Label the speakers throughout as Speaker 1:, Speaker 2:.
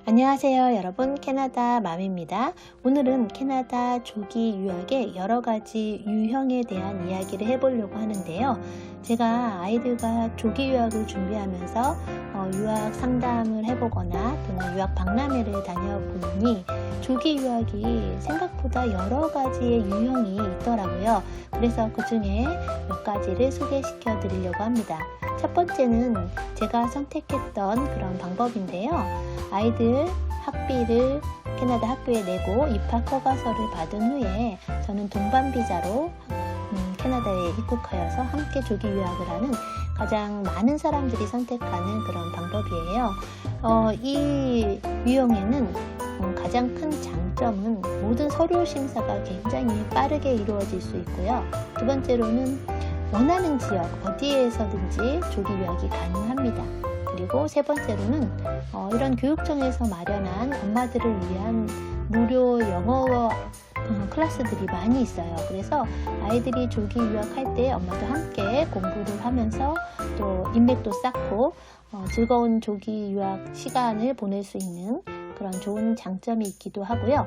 Speaker 1: 안녕하세요 여러분, 캐나다 맘입니다. 오늘은 캐나다 조기 유학의 여러가지 유형에 대한 이야기를 해보려고 하는데요. 제가 아이들과 조기 유학을 준비하면서 유학 상담을 해보거나 또는 유학 박람회를 다녀보니 조기 유학이 생각보다 여러가지의 유형이 있더라고요. 그래서 그 중에 몇 가지를 소개시켜 드리려고 합니다. 첫 번째는 제가 선택했던 그런 방법인데요. 아이들 학비를 캐나다 학교에 내고 입학 허가서를 받은 후에 저는 동반 비자로 캐나다에 입국하여서 함께 조기 유학을 하는 가장 많은 사람들이 선택하는 그런 방법이에요. 이 유형에는 가장 큰 장점은 모든 서류 심사가 굉장히 빠르게 이루어질 수 있고요. 두 번째로는 원하는 지역 어디에서든지 조기 유학이 가능합니다. 그리고 세 번째로는 이런 교육청에서 마련한 엄마들을 위한 무료 영어 클래스들이 많이 있어요. 그래서 아이들이 조기 유학할 때 엄마도 함께 공부를 하면서 또 인맥도 쌓고 즐거운 조기 유학 시간을 보낼 수 있는 그런 좋은 장점이 있기도 하고요.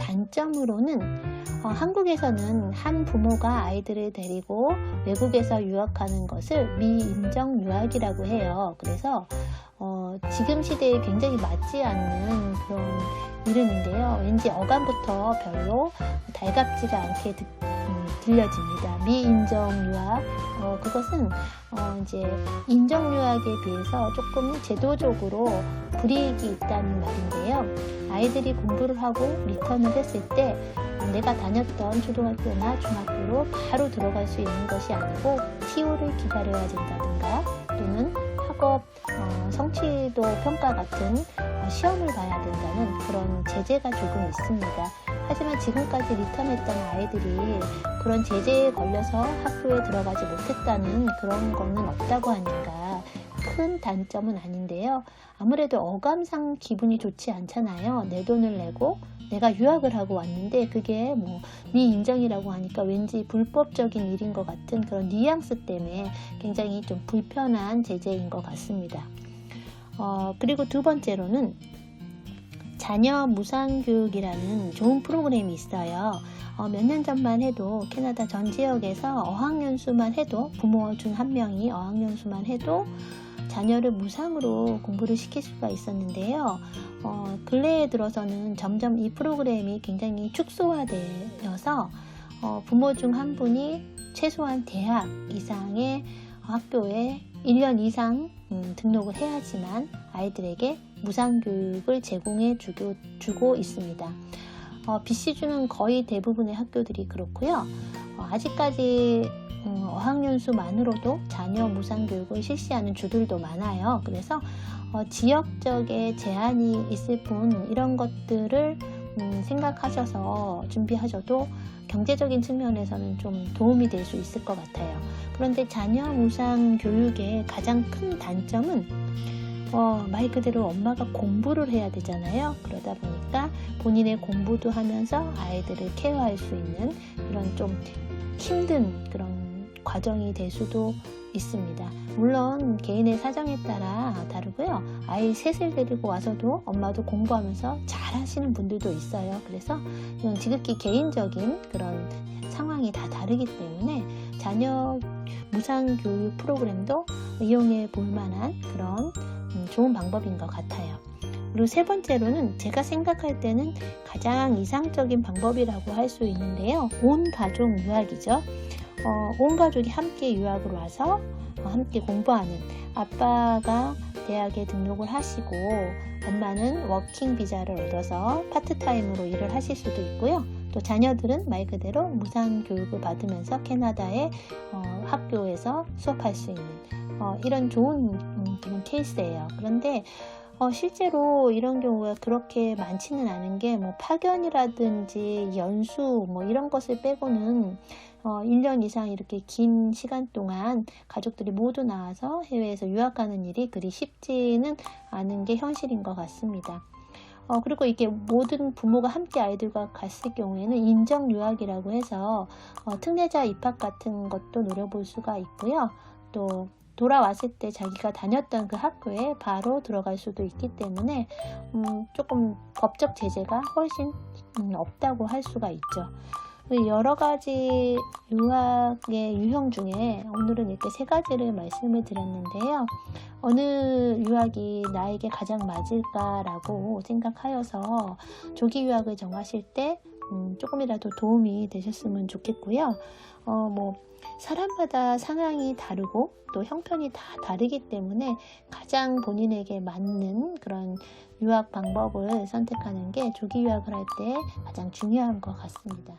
Speaker 1: 단점으로는 한국에서는 한 부모가 아이들을 데리고 외국에서 유학하는 것을 미인정 유학이라고 해요. 그래서 지금 시대에 굉장히 맞지 않는 그런 이름인데요. 왠지 어감부터 별로 달갑지가 않게 들려집니다. 미인정 유학, 그것은 이제 인정 유학에 비해서 조금 제도적으로 불이익이 있다는 말인데요. 아이들이 공부를 하고 리턴을 했을 때 내가 다녔던 초등학교나 중학교로 바로 들어갈 수 있는 것이 아니고 TO를 기다려야 된다든가 또는 학업 성취도 평가 같은 시험을 봐야 된다는 그런 제재가 조금 있습니다. 하지만 지금까지 리턴했던 아이들이 그런 제재에 걸려서 학교에 들어가지 못했다는 그런 거는 없다고 하니까 큰 단점은 아닌데요. 아무래도 어감상 기분이 좋지 않잖아요. 내 돈을 내고 내가 유학을 하고 왔는데 그게 뭐 미인정이라고 하니까 왠지 불법적인 일인 것 같은 그런 뉘앙스 때문에 굉장히 좀 불편한 제재인 것 같습니다. 그리고 두 번째로는 자녀 무상교육이라는 좋은 프로그램이 있어요. 몇 년 전만 해도 캐나다 전 지역에서 어학연수만 해도 부모 중 한 명이 어학연수만 해도 자녀를 무상으로 공부를 시킬 수가 있었는데요. 근래에 들어서는 점점 이 프로그램이 굉장히 축소화되어서 부모 중 한 분이 최소한 대학 이상의 학교에 1년 이상 등록을 해야지만 아이들에게 무상교육을 제공해 주고 있습니다. BC주는 거의 대부분의 학교들이 그렇고요. 아직까지 어학연수만으로도 자녀 무상교육을 실시하는 주들도 많아요. 그래서 지역적의 제한이 있을 뿐 이런 것들을 생각하셔서 준비하셔도 경제적인 측면에서는 좀 도움이 될 수 있을 것 같아요. 그런데 자녀 무상교육의 가장 큰 단점은 말 그대로 엄마가 공부를 해야 되잖아요. 그러다 보니까 본인의 공부도 하면서 아이들을 케어할 수 있는 이런 좀 힘든 그런 과정이 될 수도 있습니다. 물론 개인의 사정에 따라 다르고요. 아이 셋을 데리고 와서도 엄마도 공부하면서 잘 하시는 분들도 있어요. 그래서 이건 지극히 개인적인 그런 상황이 다 다르기 때문에 자녀 무상교육 프로그램도 이용해 볼 만한 그런 좋은 방법인 것 같아요. 그리고 세 번째로는 제가 생각할 때는 가장 이상적인 방법이라고 할 수 있는데요. 온 가족 유학이죠. 온 가족이 함께 유학을 와서 함께 공부하는, 아빠가 대학에 등록을 하시고 엄마는 워킹 비자를 얻어서 파트타임으로 일을 하실 수도 있고요. 또 자녀들은 말 그대로 무상 교육을 받으면서 캐나다의 학교에서 수업할 수 있는 이런 좋은 그런 케이스예요. 그런데 실제로 이런 경우가 그렇게 많지는 않은 게 뭐 파견이라든지 연수 뭐 이런 것을 빼고는 1년 이상 이렇게 긴 시간 동안 가족들이 모두 나와서 해외에서 유학하는 일이 그리 쉽지는 않은 게 현실인 것 같습니다. 그리고 이게 모든 부모가 함께 아이들과 갔을 경우에는 인정 유학이라고 해서 특례자 입학 같은 것도 노려볼 수가 있고요. 또 돌아왔을 때 자기가 다녔던 그 학교에 바로 들어갈 수도 있기 때문에 조금 법적 제재가 훨씬 없다고 할 수가 있죠. 여러 가지 유학의 유형 중에 오늘은 이렇게 세 가지를 말씀을 드렸는데요. 어느 유학이 나에게 가장 맞을까라고 생각하여서 조기 유학을 정하실 때 조금이라도 도움이 되셨으면 좋겠고요. 사람마다 상황이 다르고 또 형편이 다 다르기 때문에 가장 본인에게 맞는 그런 유학 방법을 선택하는 게 조기 유학을 할 때 가장 중요한 것 같습니다.